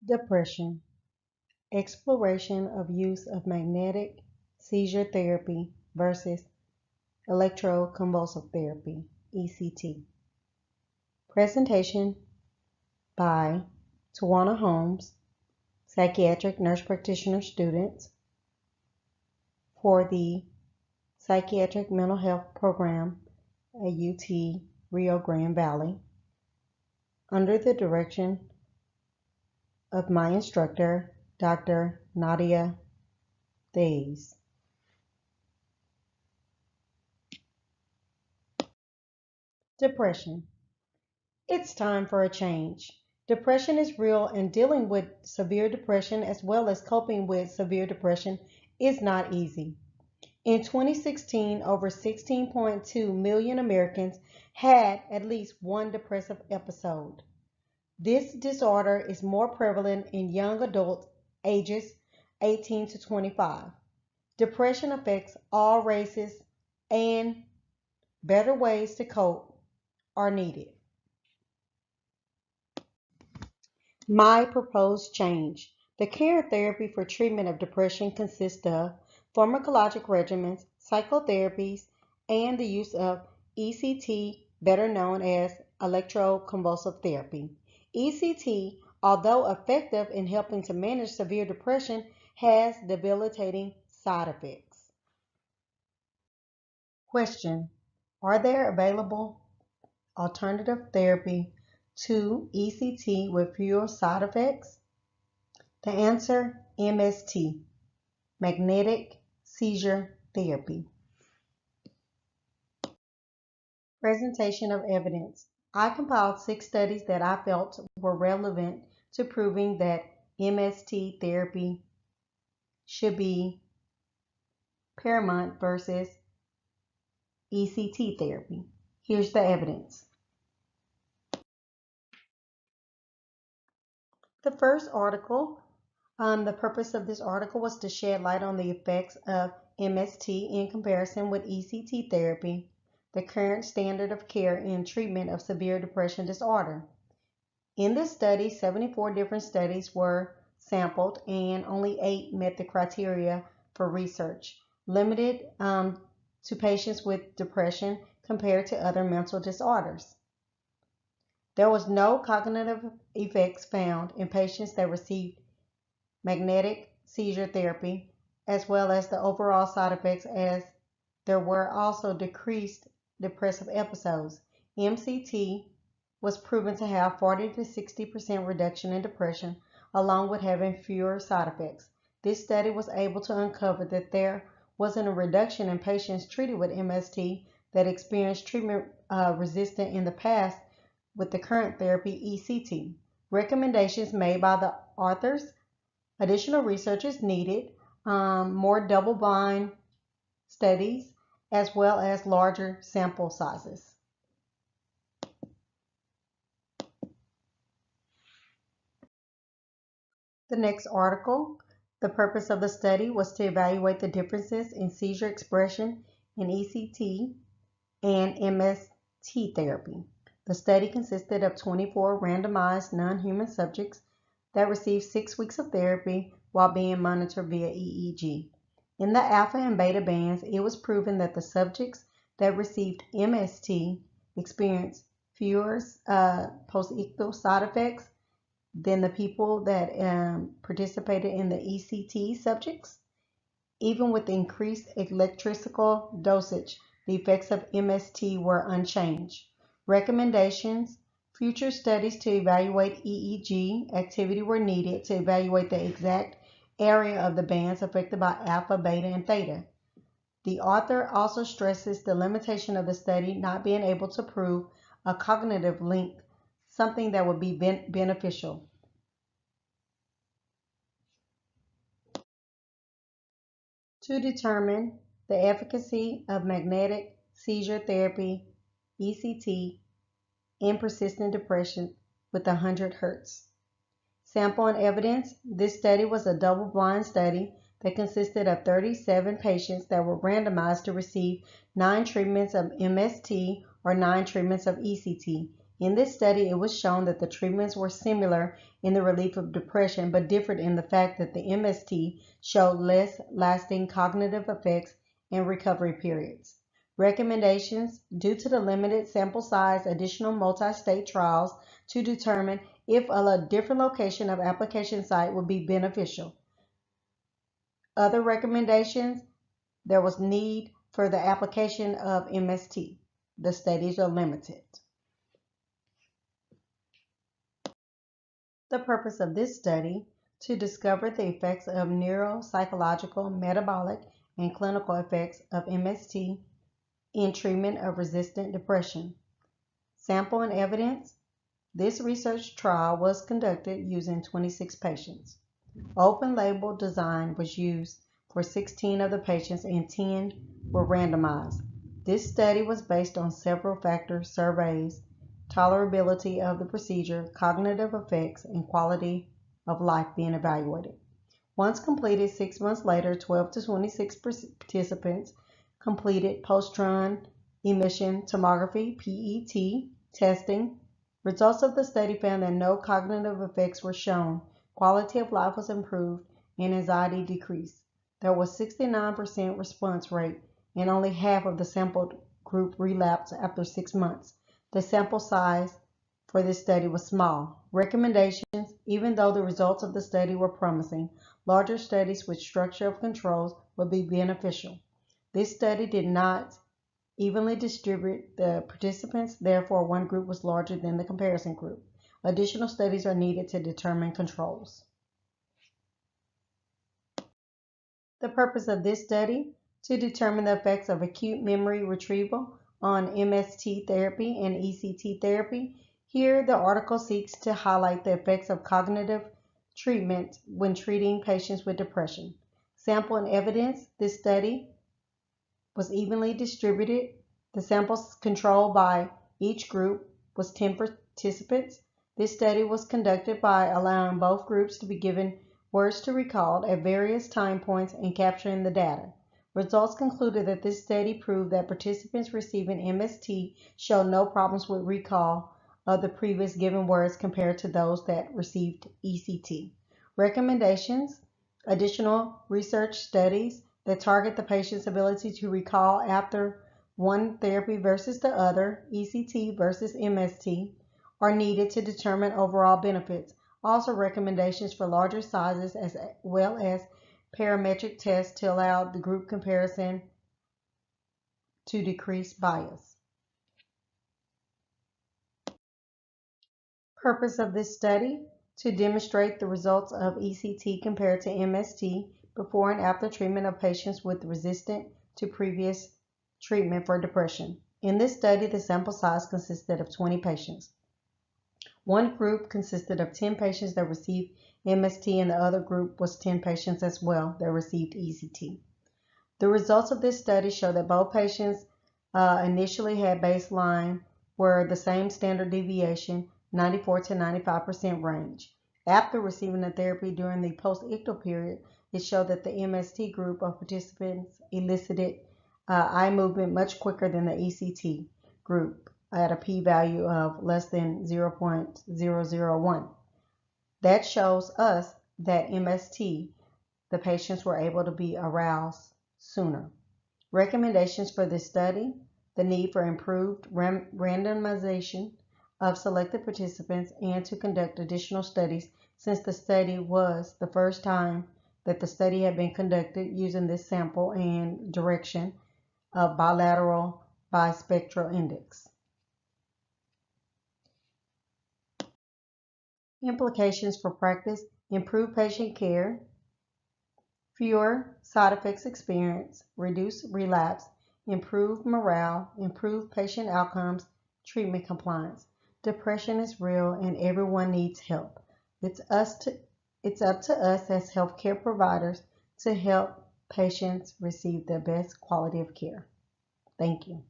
Depression. Exploration of use of magnetic seizure therapy versus electroconvulsive therapy, ECT. Presentation by Tawana Holmes, psychiatric nurse practitioner student for the Psychiatric Mental Health Program at UT Rio Grande Valley, under the direction of my instructor, Dr. Nadia Days. Depression. It's time for a change. Depression is real, and dealing with severe depression as well as coping with severe depression is not easy. In 2016, over 16.2 million Americans had at least one depressive episode. This disorder is more prevalent in young adults ages 18 to 25. Depression affects all races, and better ways to cope are needed. My proposed change. The care and therapy for treatment of depression consists of pharmacologic regimens, psychotherapies, and the use of ECT, better known as electroconvulsive therapy. ECT, although effective in helping to manage severe depression, has debilitating side effects. Question: are there available alternative therapy to ECT with fewer side effects? The answer: MST, magnetic seizure therapy. Presentation of evidence. I compiled 6 studies that I felt were relevant to proving that MST therapy should be paramount versus ECT therapy. Here's the evidence. The first article, the purpose of this article was to shed light on the effects of MST in comparison with ECT therapy, the current standard of care in treatment of severe depression disorder. In this study, 74 different studies were sampled and only 8 met the criteria for research, limited to patients with depression compared to other mental disorders. There was no cognitive effects found in patients that received magnetic seizure therapy, as well as the overall side effects, as there were also decreased depressive episodes. MCT was proven to have 40 to 60% reduction in depression, along with having fewer side effects. This study was able to uncover that there wasn't a reduction in patients treated with MST that experienced treatment resistant in the past with the current therapy ECT. Recommendations made by the authors: additional research is needed, more double-blind studies, as well as larger sample sizes. The next article, the purpose of the study was to evaluate the differences in seizure expression in ECT and MST therapy. The study consisted of 24 randomized non-human subjects that received 6 weeks of therapy while being monitored via EEG. In the alpha and beta bands, it was proven that the subjects that received MST experienced fewer post-ictal side effects than the people that participated in the ECT subjects. Even with increased electrical dosage, the effects of MST were unchanged. Recommendations: future studies to evaluate EEG activity were needed to evaluate the exact area of the bands affected by alpha, beta, and theta. The author also stresses the limitation of the study not being able to prove a cognitive link, something that would be beneficial. To determine the efficacy of magnetic seizure therapy, ECT, in persistent depression with 100 Hz. Sample and evidence. This study was a double-blind study that consisted of 37 patients that were randomized to receive 9 treatments of MST or 9 treatments of ECT. In this study, it was shown that the treatments were similar in the relief of depression, but differed in the fact that the MST showed less lasting cognitive effects and recovery periods. Recommendations: due to the limited sample size, additional multi-state trials to determine if a different location of application site would be beneficial. Other recommendations: there was need for the application of MST. The studies are limited. The purpose of this study: to discover the effects of neuropsychological, metabolic, and clinical effects of MST in treatment of resistant depression. Sample and evidence: this research trial was conducted using 26 patients. Open label design was used for 16 of the patients and 10 were randomized. This study was based on several factor surveys: tolerability of the procedure, cognitive effects, and quality of life being evaluated. Once completed, 6 months later, 12 to 26 participants completed positron emission tomography (PET) testing. Results of the study found that no cognitive effects were shown, quality of life was improved, and anxiety decreased. There was 69% response rate, and only half of the sampled group relapsed after 6 months. The sample size for this study was small. Recommendations: even though the results of the study were promising, larger studies with structure of controls would be beneficial. This study did not evenly distribute the participants, therefore one group was larger than the comparison group. Additional studies are needed to determine controls. The purpose of this study: to determine the effects of acute memory retrieval on MST therapy and ECT therapy. Here, the article seeks to highlight the effects of cognitive treatment when treating patients with depression. Sample and evidence: this study was evenly distributed. The samples controlled by each group was 10 participants. This study was conducted by allowing both groups to be given words to recall at various time points and capturing the data. Results concluded that this study proved that participants receiving MST showed no problems with recall of the previous given words compared to those that received ECT. Recommendations: additional research studies that target the patient's ability to recall after one therapy versus the other, ECT versus MST, are needed to determine overall benefits. Also, recommendations for larger sizes as well as parametric tests to allow the group comparison to decrease bias. Purpose of this study: to demonstrate the results of ECT compared to MST before and after treatment of patients with resistant to previous treatment for depression. In this study, the sample size consisted of 20 patients. One group consisted of 10 patients that received MST and the other group was 10 patients as well that received ECT. The results of this study show that both patients initially had baseline were the same standard deviation, 94 to 95% range. After receiving the therapy during the post-ictal period, it showed that the MST group of participants elicited eye movement much quicker than the ECT group at a p-value of less than 0.001. That shows us that MST, the patients were able to be aroused sooner. Recommendations for this study: the need for improved randomization of selected participants and to conduct additional studies, since the study was the first time that the study had been conducted using this sample and direction of bilateral bispectral index. Implications for practice: improve patient care, fewer side effects experienced, reduce relapse, improve morale, improve patient outcomes, treatment compliance. Depression is real and everyone needs help. It's up to us as healthcare providers to help patients receive the best quality of care. Thank you.